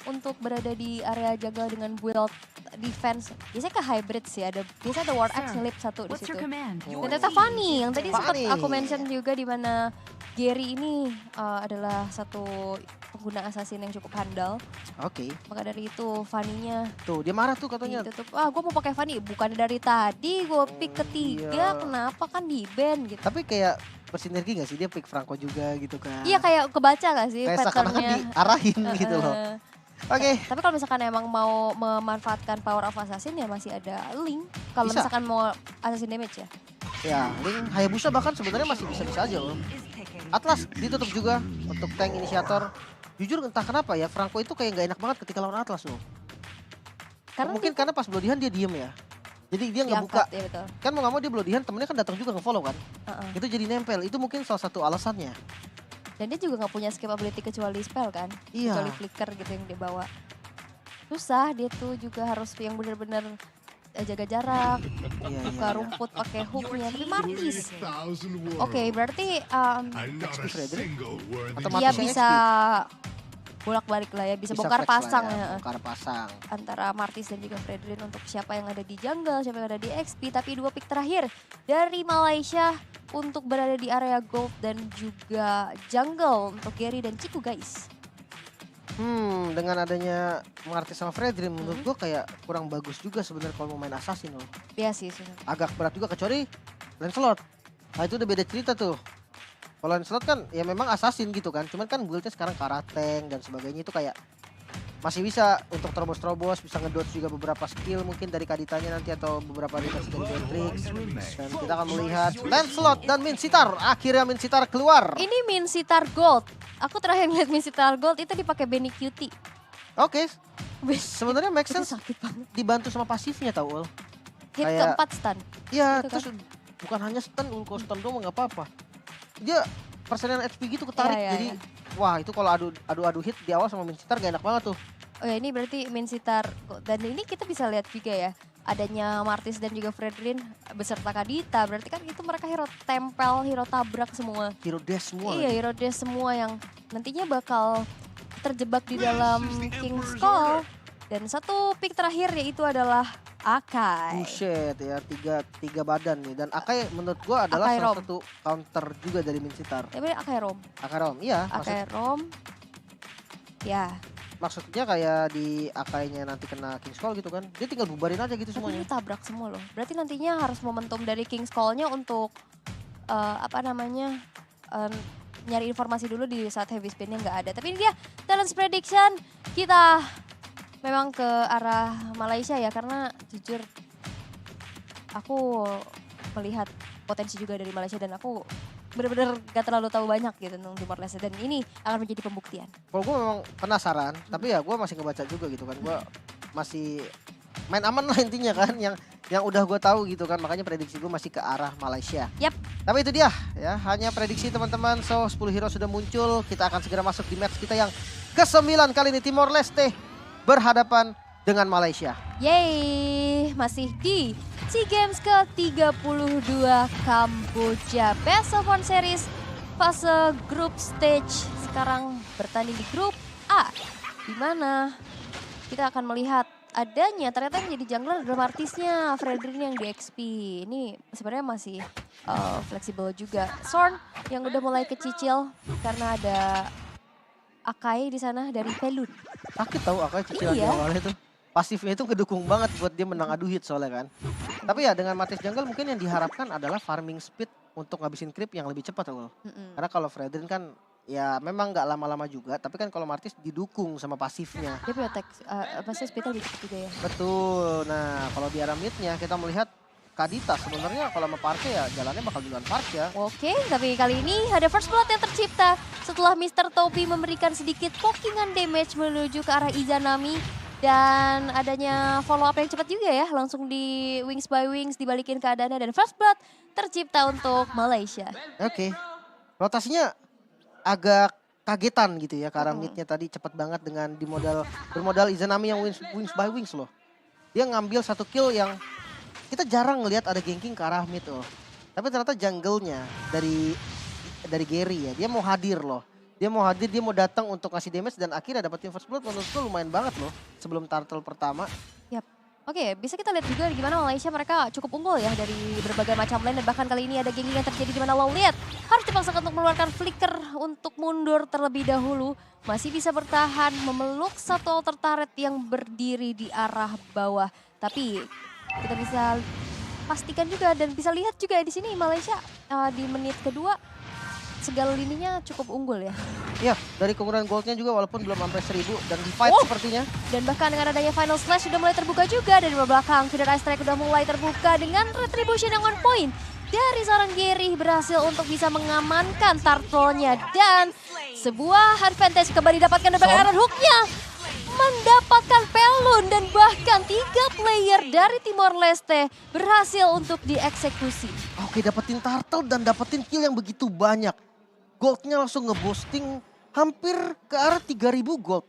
untuk berada di area jungle dengan build defense. Biasanya ke hybrid sih, biasanya ada Ward Axe ngelip satu di situ. Dan ternyata Fanny yang tadi sempat aku mention juga di mana Gary ini adalah satu pengguna assassin yang cukup handal. Oke. Maka dari itu Fanny-nya Tuh dia marah tuh katanya. ditutup. Gue mau pakai Fanny, bukan dari tadi gue pick ketiga, kenapa kan di ban gitu. Tapi kayak bersinergi gak sih dia pick Franco juga gitu kan? Iya kayak kebaca gak sih kayak seakan-akan diarahin gitu loh. Oke. Tapi kalau misalkan emang mau memanfaatkan power of assassin ya masih ada Link. Kalau misalkan mau assassin damage ya. Ya, Link Hayabusa bahkan sebenarnya masih bisa-bisa aja loh. Atlas ditutup juga untuk tank inisiator. Jujur entah kenapa ya Franco itu kayak gak enak banget ketika lawan Atlas loh. Mungkin karena pas Bloodihan dia diem ya. Jadi dia nggak buka. Ya betul. Kan mau gak mau dia Bloodihan temennya kan datang juga nge-follow kan. Itu jadi nempel. Itu mungkin salah satu alasannya. Dan dia juga gak punya skip ability kecuali spell kan. Iya. Kecuali flicker gitu yang dia bawa. Susah dia tuh juga harus yang benar-benar jaga jarak, buka rumput pakai hooknya. Tapi Martis. Oke, berarti dia bisa bolak-balik lah ya, bisa bongkar pasang ya. Bongkar pasang. Antara Martis dan juga Fredrin untuk siapa yang ada di jungle, siapa yang ada di XP. Tapi 2 pick terakhir dari Malaysia untuk berada di area gold dan juga jungle untuk Gary dan Ciku guys. Dengan adanya Martis sama Fredrin menurut gue kayak kurang bagus juga sebenarnya kalau mau main assassin loh. Iya sih. Agak berat juga kecuali Lancelot. Nah itu udah beda cerita tuh. Kalau Lancelot kan ya memang assassin gitu kan. Cuman kan buildnya sekarang ke arah tank dan sebagainya itu kayak masih bisa untuk terobos-terobos, bisa ngedodge juga beberapa skill mungkin dari Kaditanya nanti atau beberapa deteksi dari Matrix. Dan kita akan melihat Lancelot dan Minsitthar. Akhirnya Minsitthar keluar. Ini Minsitthar Gold. Aku terakhir ngeliat Minsitthar Gold itu dipakai Benny Cutie. Oke. Sebenarnya make sense sakit banget. dibantu sama pasifnya tau Ul. Hit keempat stun. Iya, gitu terus kan? Bukan hanya stun, kalau stun doang nggak apa-apa. Dia persenan HP gitu ketarik, jadi wah itu kalau adu hit di awal sama Minsitthar gak enak banget tuh. Oh ya ini berarti Minsitthar, dan ini kita bisa lihat juga ya adanya Martis dan juga Fredrin beserta Kadita, berarti kan itu mereka hero tempel, hero tabrak semua. Hero dash semua. Iya hero dash semua yang nantinya bakal terjebak di dalam King's Call. Dan satu pick terakhir yaitu adalah Akai. Buset ya, tiga badan nih. Dan Akai menurut gua adalah salah satu counter juga dari Minsitthar. Tapi Akai Rom. Akai Rom, iya. Akai Rom, ya. Maksudnya kayak di Akainya nanti kena King's Call gitu kan. Dia tinggal bubarin aja gitu semuanya. Tapi ini tabrak semua loh. Berarti nantinya harus momentum dari King's Call-nya untuk nyari informasi dulu di saat heavy spin-nya nggak ada. Tapi ini dia Talents Prediction. Kita memang ke arah Malaysia ya, karena jujur aku melihat potensi juga dari Malaysia dan aku benar-benar gak terlalu tahu banyak gitu tentang Timor Leste dan ini akan menjadi pembuktian. Kalau gue memang penasaran, tapi ya gue masih ngebaca juga gitu kan. Gue masih main aman lah intinya kan, yang udah gue tahu gitu kan, makanya prediksi gue masih ke arah Malaysia. Yap. Tapi itu dia ya, hanya prediksi teman-teman. So 10 hero sudah muncul, kita akan segera masuk di match kita yang ke-9 kali ini. Timor Leste berhadapan dengan Malaysia. Yeay, masih di SEA Games ke-32 Kamboja. Best of One Series fase group stage. Sekarang bertanding di grup A. Di mana kita akan melihat adanya ternyata yang jadi jungler adalah Martisnya, Fredrin yang di XP. Ini sebenarnya masih fleksibel juga. Sorn yang udah mulai kecicil karena ada Akai di sana dari Pelun. Sakit tahu Akai kecil di awalnya tuh. Pasifnya itu ngedukung banget buat dia menang adu hit soalnya kan. Tapi ya dengan Martis jungle mungkin yang diharapkan adalah farming speed untuk ngabisin creep yang lebih cepat loh. Karena kalau Fredrin kan ya memang nggak lama-lama juga, tapi kan kalau Martis didukung sama pasifnya. Dia punya pasti speednya lebih cepat juga ya. Betul. Nah kalau di arah midnya kita melihat Kadita sebenarnya kalau sama Parke ya jalannya bakal duluan Parke ya. Oke, tapi kali ini ada first blood yang tercipta setelah Mr. Topi memberikan sedikit pokingan damage menuju ke arah Izanami. Dan adanya follow up yang cepat juga ya, langsung di Wings by Wings dibalikin keadaannya dan first blood tercipta untuk Malaysia. Oke, rotasinya agak kagetan gitu ya, karena midnya tadi cepat banget dengan bermodal Izanami yang Wings by Wings loh. Dia ngambil satu kill yang kita jarang ngelihat ada ganking ke arah mid loh. Tapi ternyata jungle-nya dari Gary ya, dia mau hadir loh. Dia mau hadir, dia mau datang untuk ngasih damage dan akhirnya dapetin first blood menurutku lumayan banget loh sebelum turtle pertama. Yap. Oke, bisa kita lihat juga gimana Malaysia mereka cukup unggul ya dari berbagai macam lane dan bahkan kali ini ada genging yang terjadi di mana Lowliat harus dipaksakan untuk mengeluarkan flicker untuk mundur terlebih dahulu. Masih bisa bertahan memeluk satu altar turret yang berdiri di arah bawah. Tapi kita bisa pastikan juga dan bisa lihat juga di sini Malaysia di menit kedua segala lininya cukup unggul ya. Ya, dari keunggulan goldnya juga walaupun belum sampai 1000 dan di fight sepertinya. Dan bahkan dengan adanya final slash sudah mulai terbuka juga dari belakang. Feeder Ice Strike sudah mulai terbuka dengan retribution yang on point. Dari seorang Gary berhasil untuk bisa mengamankan turtle-nya. Dan sebuah advantage kembali didapatkan dari arah hook-nya. Mendapatkan pelun dan bahkan 3 player dari Timor Leste berhasil untuk dieksekusi. Oke, dapetin turtle dan dapetin kill yang begitu banyak. Goldnya langsung ngeboosting hampir ke arah 3000 gold.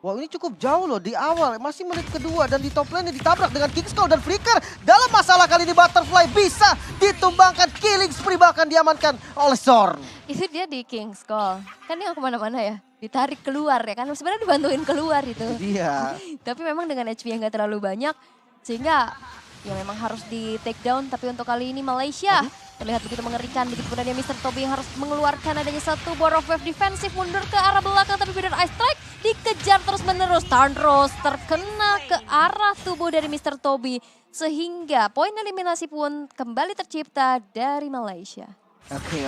Wah, ini cukup jauh loh di awal, masih menit kedua dan di top lane ditabrak dengan Kingskull dan Flicker. Dalam masalah kali ini Butterfly bisa ditumbangkan, killing spree bahkan diamankan oleh Zorn. Itu dia di Kingskull, kan dia kemana-mana ya, ditarik keluar ya kan, sebenarnya dibantuin keluar itu. Iya. Tapi memang dengan HP yang gak terlalu banyak, sehingga ya memang harus di take down. Tapi untuk kali ini Malaysia terlihat begitu mengerikan. Begitu pun ada Mr. Toby yang harus mengeluarkan adanya satu War of Wave defensif mundur ke arah belakang. Tapi Feeder Ice Strike dikejar terus menerus. Tandros terkena ke arah tubuh dari Mr. Toby. Sehingga poin eliminasi pun kembali tercipta dari Malaysia. Oke.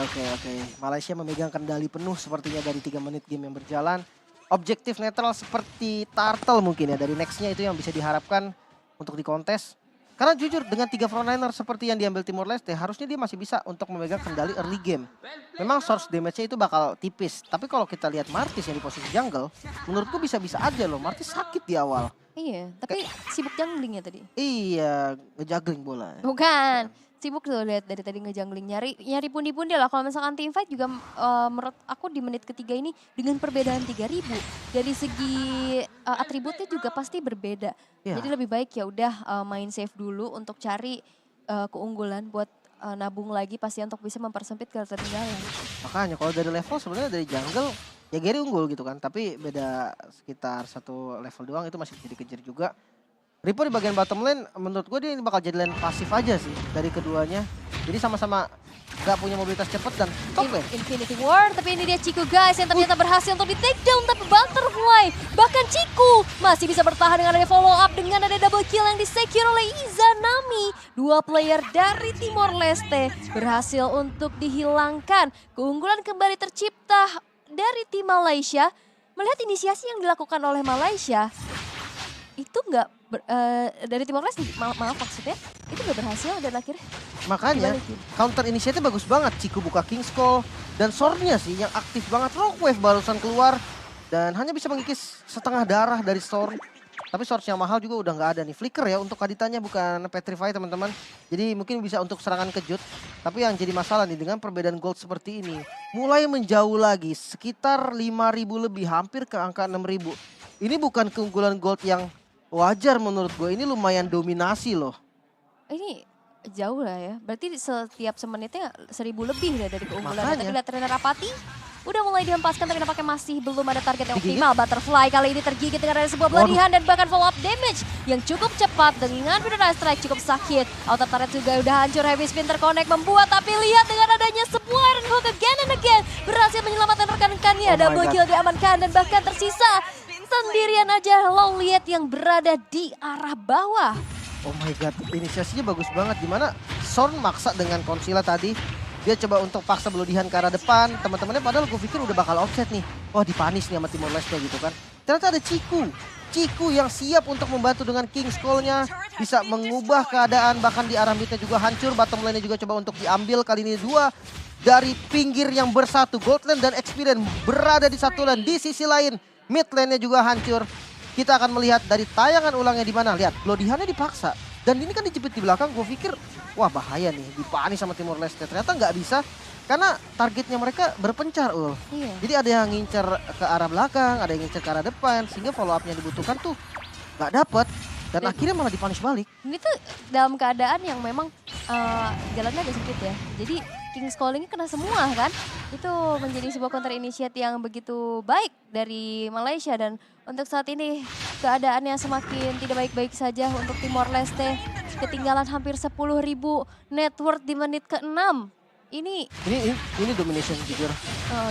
Malaysia memegang kendali penuh sepertinya dari 3 menit game yang berjalan. Objektif netral seperti turtle mungkin ya. Dari nextnya itu yang bisa diharapkan untuk di kontes. Karena jujur dengan 3 frontliner seperti yang diambil Timor Leste, harusnya dia masih bisa untuk memegang kendali early game. Memang source damage-nya itu bakal tipis. Tapi kalau kita lihat Martis yang di posisi jungle, menurutku bisa-bisa aja loh. Martis sakit di awal. Iya, tapi sibuk junglingnya tadi. Iya, ngejuggling bola. Bukan. Sibuk tuh lihat dari tadi ngejungling nyari pundi-pundi lah. Kalau misalkan team fight juga menurut aku di menit ketiga ini dengan perbedaan 3000 dari segi atributnya juga pasti berbeda. Ya. Jadi lebih baik ya udah main safe dulu untuk cari keunggulan buat nabung lagi pasti untuk bisa mempersempit ketertinggalan. Makanya kalau dari level sebenarnya dari jungle ya Gary unggul gitu kan. Tapi beda sekitar 1 level doang itu masih bisa dikejar juga. Ripo di bagian bottom lane menurut gue dia bakal jadi lane pasif aja sih dari keduanya. Jadi sama-sama gak punya mobilitas cepat dan top lane. Infinity War, tapi ini dia Ciku guys yang ternyata berhasil untuk di take down. Tapi Butterfly, bahkan Ciku masih bisa bertahan dengan ada follow up dengan ada double kill yang disecure oleh Izanami. 2 player dari Timor Leste berhasil untuk dihilangkan. Keunggulan kembali tercipta dari tim Malaysia. Melihat inisiasi yang dilakukan oleh Malaysia, itu nggak dari Timor Leste, maaf maksudnya itu nggak berhasil dan akhirnya Makanya dibalikin. counter initiative bagus banget. Ciku buka Kingskull dan Sword-nya sih yang aktif banget. Rockwave barusan keluar dan hanya bisa mengikis setengah darah dari Sword. Tapi Sword yang mahal juga udah nggak ada nih. Flicker ya untuk Kaditanya bukan Petrify teman-teman. Jadi mungkin bisa untuk serangan kejut. Tapi yang jadi masalah nih dengan perbedaan gold seperti ini. Mulai menjauh lagi sekitar 5000 lebih hampir ke angka 6000. Ini bukan keunggulan gold yang wajar menurut gue, ini lumayan dominasi loh. Ini jauh lah ya, berarti setiap semenitnya 1000 lebih ya dari keunggulan. Makanya. Tadi lihat trainer Apati udah mulai dihempaskan tapi nampaknya masih belum ada target yang Digigit. optimal. Butterfly kali ini tergigit dengan ada sebuah bloodihan dan bahkan follow up damage yang cukup cepat dengan Feeder Ice Strike cukup sakit. Outer turret juga udah hancur, heavy spin terconnect membuat, tapi lihat dengan adanya sebuah Iron Hook again and again berhasil menyelamatkan rekan-rekannya. Oh my Double God. kill diamankan dan bahkan tersisa sendirian aja Lowliat yang berada di arah bawah. Oh my god, inisiasinya bagus banget. Dimana Sorn maksa dengan Konsila tadi. Dia coba untuk paksa Bloodihan ke arah depan. Teman-temannya padahal gue pikir udah bakal offset nih. Wah dipanis nih sama Timor Leste gitu kan. Ternyata ada Ciku. Ciku yang siap untuk membantu dengan Kingskull-nya. Bisa mengubah keadaan, bahkan di arah midnya juga hancur. Bottom lane-nya juga coba untuk diambil. Kali ini 2 dari pinggir yang bersatu. Gold lane dan Experience berada di satu lane. Di sisi lain mid lane-nya juga hancur. Kita akan melihat dari tayangan ulangnya di mana. Lihat, Bloodihan-nya dipaksa. Dan ini kan dijepit di belakang, gue pikir wah bahaya nih, dipanis sama Timor Leste. Ternyata nggak bisa karena targetnya mereka berpencar. Iya. Jadi ada yang ngincer ke arah belakang, ada yang ngincer ke arah depan. Sehingga follow up-nya dibutuhkan tuh nggak dapet. Dan akhirnya malah dipanis balik. Ini tuh dalam keadaan yang memang jalannya agak sempit ya. Jadi King's Calling kena semua kan. Itu menjadi sebuah counter initiate yang begitu baik dari Malaysia. Dan untuk saat ini keadaannya semakin tidak baik-baik saja untuk Timor Leste. Ketinggalan hampir 10.000 net worth di menit ke-6. Ini domination jujur.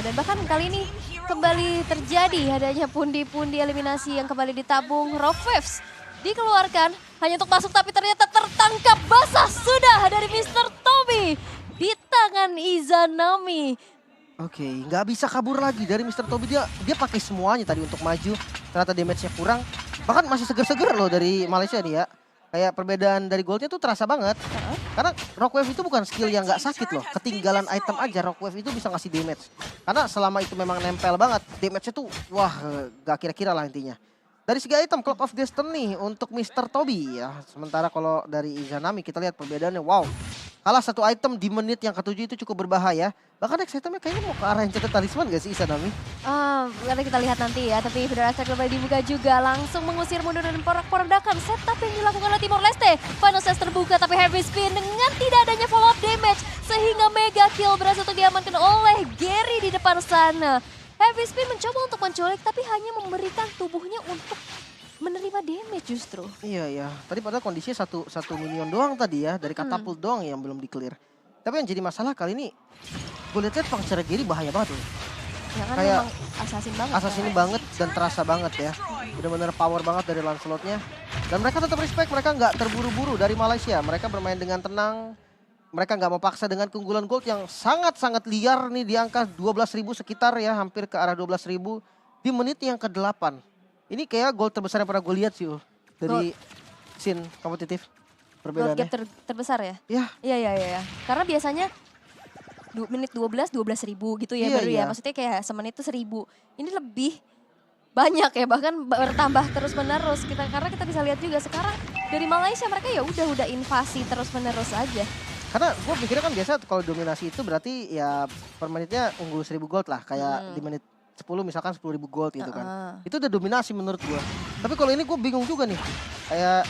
dan bahkan kali ini kembali terjadi adanya pundi-pundi eliminasi yang kembali ditabung. Rock Waves dikeluarkan hanya untuk masuk tapi ternyata tertangkap basah sudah dari Mr. Toby di tangan Izanami. Oke, nggak bisa kabur lagi dari Mr. Toby. Dia pakai semuanya tadi untuk maju. Ternyata damage-nya kurang. Bahkan masih seger-seger loh dari Malaysia nih ya. Kayak perbedaan dari goldnya tuh terasa banget. Karena Rockwave itu bukan skill yang nggak sakit loh. Ketinggalan item aja Rockwave itu bisa ngasih damage. Karena selama itu memang nempel banget. Damage-nya tuh wah gak kira-kira lah intinya. Dari segi item Clock of Destiny untuk Mr. Toby ya. Sementara kalau dari Izanami kita lihat perbedaannya wow. Kalah satu item di menit yang ke-7 itu cukup berbahaya. Bahkan next itemnya kayaknya mau ke arah Enchanted Talisman gak sih Izanami? Nanti kita lihat nanti ya. Tapi Federal Strike kembali dibuka juga. Langsung mengusir mundur dan porak-porandakan setup yang dilakukan oleh Timor Leste. Final Stage terbuka tapi Heavy Spin dengan tidak adanya follow up damage. Sehingga mega kill berhasil untuk diamankan oleh Gary di depan sana. Heavy Spin mencoba untuk menculik tapi hanya memberikan tubuhnya untuk menerima damage justru. Iya. Tadi padahal kondisinya satu minion doang tadi ya. Dari katapult doang yang belum di-clear. Tapi yang jadi masalah kali ini gue lihat puncture Gary bahaya banget loh. Ya kan Kayak memang assassin banget dan terasa banget ya. Benar-benar power banget dari Lancelotnya. Dan mereka tetap respect, mereka nggak terburu-buru dari Malaysia. Mereka bermain dengan tenang. Mereka nggak mau paksa dengan keunggulan gold yang sangat-sangat liar nih di angka 12.000 sekitar ya. Hampir ke arah 12.000 di menit yang ke-8. Ini kayak gold terbesar yang pernah gue lihat sih dari scene kompetitif. Gold gap terbesar ya? Iya. Karena biasanya menit 12 ribu gitu ya baru ya. Maksudnya kayak semenit itu 1.000. Ini lebih banyak ya, bahkan bertambah terus menerus. Karena kita bisa lihat juga sekarang dari Malaysia mereka ya udah invasi terus menerus aja. Karena gue pikirnya kan biasa kalau dominasi itu berarti ya per menitnya unggul 1.000 gold lah. Kayak di menit 10 misalkan 10.000 gold gitu kan. Itu udah dominasi menurut gue. Tapi kalau ini gue bingung juga nih. Kayak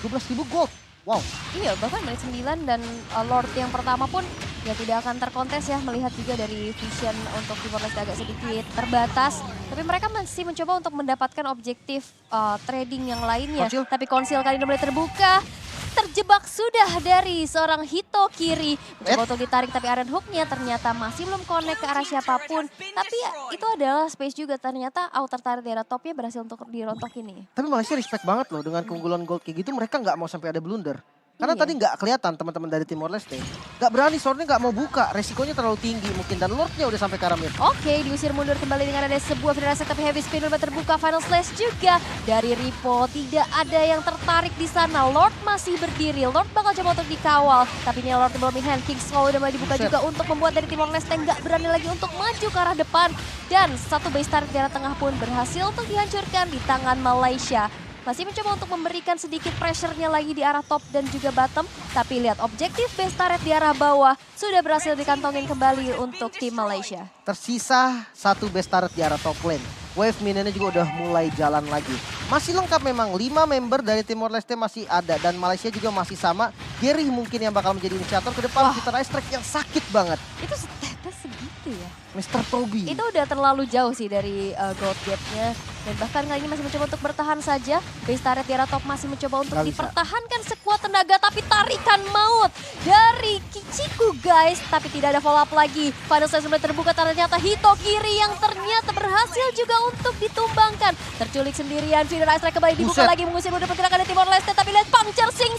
12.000 gold. Wow. Iya, bahkan menit 9 dan Lord yang pertama pun ya tidak akan terkontes ya. Melihat juga dari vision untuk Timor Leste agak sedikit terbatas. Tapi mereka masih mencoba untuk mendapatkan objektif trading yang lainnya. Konsil. Tapi konsil kali ini mulai terbuka. Terjebak sudah dari seorang Hito kiri. Mencoba untuk ditarik tapi Iron Hook-nya ternyata masih belum connect ke arah siapapun. Tapi ya itu adalah space juga. Ternyata outer turret di arah topnya berhasil untuk dirontok ini. Tapi Malaysia respect banget loh dengan keunggulan gold kayak gitu. Mereka nggak mau sampai ada blunder. Karena tadi nggak kelihatan teman-teman dari Timor Leste. Nggak berani, swordnya nggak mau buka. Resikonya terlalu tinggi mungkin. Dan Lordnya udah sampai ke arah mid. Oke, diusir mundur kembali dengan ada sebuah federasi tapi Heavy Spin udah terbuka. Final Slash juga dari Ripo. Tidak ada yang tertarik di sana. Lord masih berdiri. Lord bakal coba untuk dikawal. Tapi ini Lord belum in hand. King's Claw udah mulai dibuka juga untuk membuat dari Timor Leste nggak berani lagi untuk maju ke arah depan. Dan satu base turret di arah tengah pun berhasil untuk dihancurkan di tangan Malaysia. Masih mencoba untuk memberikan sedikit pressure-nya lagi di arah top dan juga bottom. Tapi lihat objektif base turret di arah bawah sudah berhasil dikantongin kembali untuk tim Malaysia. Tersisa satu base turret di arah top lane. Wave minionnya juga udah mulai jalan lagi. Masih lengkap memang, 5 member dari Timor Leste masih ada. Dan Malaysia juga masih sama. Gary mungkin yang bakal menjadi inisiator ke depan. Kita Ice Strike yang sakit banget. Itu stepnya segitu ya? Mr. Toby. Itu udah terlalu jauh sih dari gold gap-nya. Dan bahkan kali ini masih mencoba untuk bertahan saja. Base turret di arah top masih mencoba untuk dipertahankan sekuat tenaga. Tapi tarikan maut dari Kichiku guys. Tapi tidak ada follow up lagi. Final Stage mulai terbuka ternyata Hito kiri yang ternyata berhasil juga untuk ditumbangkan. Terculik sendirian. Federal Ice Strike kembali dibuka lagi mengusir mundur pergerakan dari Timor Leste. Tapi lihat puncture sing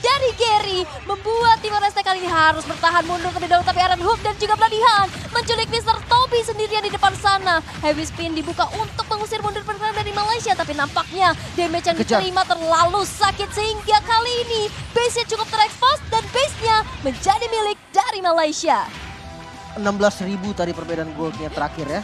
dari Gary. Membuat Timor Leste kali ini harus bertahan mundur terlebih dahulu. Tapi Iron Hook dan juga Bloodihan menculik Mr. Toby sendirian di depan sana. Heavy Spin dibuka untuk mengusir mundur pergerakan dari Malaysia. Tapi nampaknya damage yang diterima terlalu sakit. Sehingga kali ini base-nya cukup terekspos. Dan base-nya menjadi milik dari Malaysia. 16.000 tadi perbedaan goldnya terakhir ya.